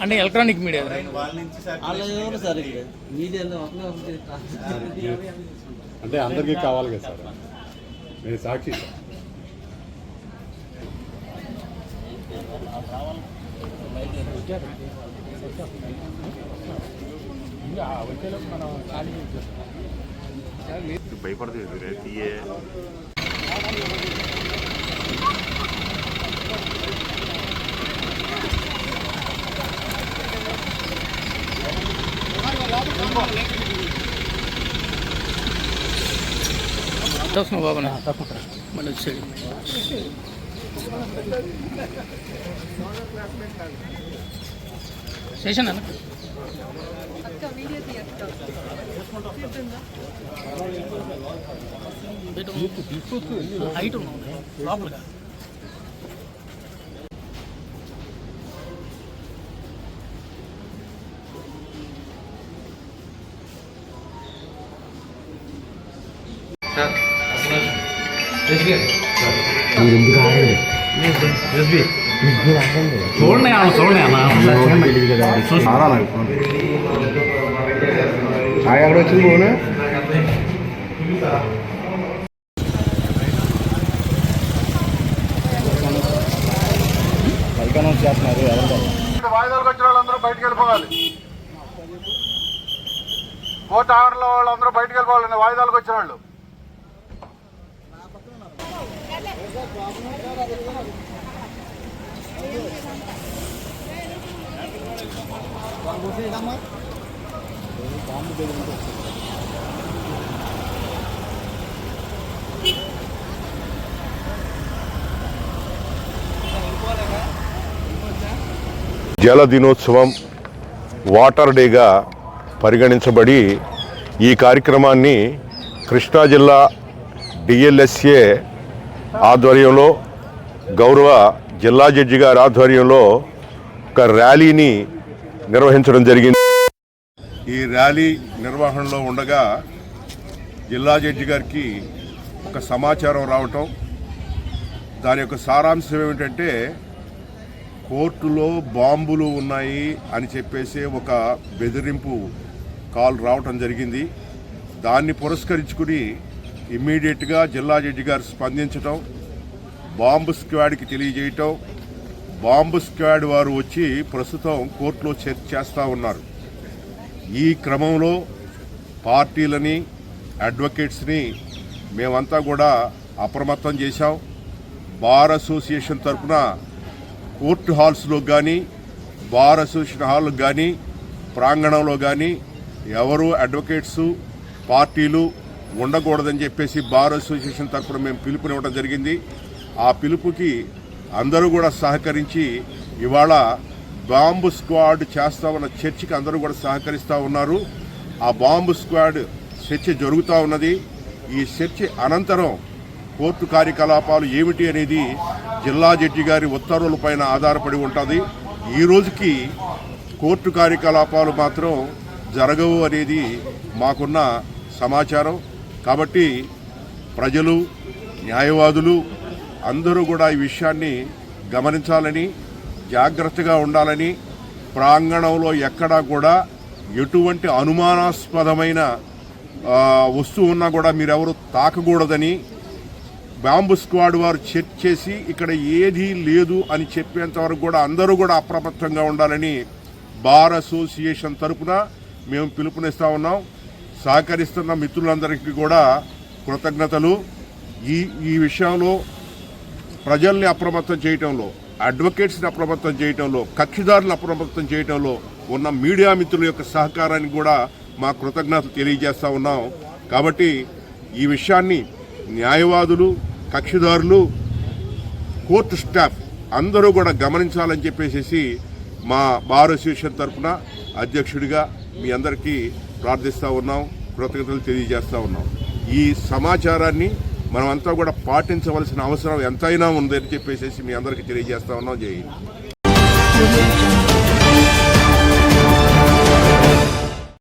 అంటే electronic media అంటే అందరికీ కావాలి కదా సార్. నేను సాక్షి సార్. భయపడదు బాబా మన సైడ్ స్టేషన్ అన్న హైట్ లోపలగా చూడండి ఎక్కడ వచ్చింది పోను వాయిదాలకు వచ్చిన వాళ్ళందరూ బయటకు వెళ్ళిపోవాలి. కోర్టు ఆవరణలో వాళ్ళందరూ బయటకు వెళ్ళిపోవాలి. వాయిదాలకు వచ్చిన వాళ్ళు జల దినోత్సవం వాటర్ డేగా పరిగణించబడి ఈ కార్యక్రమాన్ని కృష్ణా జిల్లా డిఎల్ఎస్ఏ ఆధ్వర్యంలో గౌరవ జిల్లా జడ్జి గారి ఆధ్వర్యంలో ఒక ర్యాలీని నిర్వహించడం జరిగింది. ఈ ర్యాలీ నిర్వహణలో ఉండగా జిల్లా జడ్జి గారికి ఒక సమాచారం రావటం, దాని యొక్క సారాంశం ఏమిటంటే కోర్టులో బాంబులు ఉన్నాయి అని చెప్పేసి ఒక బెదిరింపు కాల్ రావటం జరిగింది. దాన్ని పురస్కరించుకుని ఇమ్మీడియట్గా జిల్లా జడ్జి గారు స్పందించటం, బాంబు స్క్వాడ్కి తెలియజేయటం, బాంబు స్క్వాడ్ వారు వచ్చి ప్రస్తుతం కోర్టులో చర్చ చేస్తూ ఉన్నారు. ఈ క్రమంలో పార్టీలని అడ్వకేట్స్ని మేమంతా కూడా అప్రమత్తం చేశాం. బార్ అసోసియేషన్ తరఫున కోర్టు హాల్స్లో కానీ బార్ అసోసియేషన్ హాల్ కానీ ప్రాంగణంలో కానీ ఎవరు అడ్వకేట్స్ పార్టీలు ఉండకూడదని చెప్పేసి బార్ అసోసియేషన్ తరఫున మేము పిలుపునివ్వడం జరిగింది. ఆ పిలుపుకి అందరూ కూడా సహకరించి ఇవాళ బాంబు స్క్వాడ్ చేస్తా ఉన్న చర్చకి అందరూ కూడా సహకరిస్తూ ఉన్నారు. ఆ బాంబు స్క్వాడ్ చర్చ జరుగుతూ ఉన్నది. ఈ చర్చ అనంతరం కోర్టు కార్యకలాపాలు ఏమిటి అనేది జిల్లా జడ్జి గారి ఉత్తర్వులపైన ఆధారపడి ఉంటుంది. ఈ రోజుకి కోర్టు కార్యకలాపాలు మాత్రం జరగవు అనేది మాకున్న సమాచారం. కాబట్టి ప్రజలు, న్యాయవాదులు అందరూ కూడా ఈ విషయాన్ని గమనించాలని, జాగ్రత్తగా ఉండాలని, ప్రాంగణంలో ఎక్కడా కూడా ఎటువంటి అనుమానాస్పదమైన వస్తువు ఉన్నా కూడా మీరెవరు తాకకూడదని, బాంబు స్క్వాడ్ వారు చెక్ చేసి ఇక్కడ ఏదీ లేదు అని చెప్పేంత వరకు కూడా అందరూ కూడా అప్రమత్తంగా ఉండాలని బార్ అసోసియేషన్ తరఫున మేము పిలుపునిస్తూ ఉన్నాం. సహకరిస్తున్న మిత్రులందరికీ కూడా కృతజ్ఞతలు. ఈ విషయంలో ప్రజల్ని అప్రమత్తం చేయటంలో, అడ్వకేట్స్ని అప్రమత్తం చేయటంలో, కక్షిదారులను అప్రమత్తం చేయటంలో ఉన్న మీడియా మిత్రుల యొక్క సహకారానికి కూడా మా కృతజ్ఞతలు తెలియజేస్తూ ఉన్నాం. కాబట్టి ఈ విషయాన్ని న్యాయవాదులు, కక్షిదారులు, కోర్టు స్టాఫ్ అందరూ కూడా గమనించాలని చెప్పేసి మా బార్ అసోసియేషన్ తరఫున అధ్యక్షుడిగా మీ అందరికీ ప్రార్థిస్తూ ఉన్నాం, కృతజ్ఞతలు తెలియజేస్తూ ఉన్నాం. ఈ సమాచారాన్ని మనమంతా కూడా పాటించవలసిన అవసరం ఎంతైనా ఉందని చెప్పేసి మీ అందరికీ తెలియజేస్తా ఉన్నాం. జై హింద్.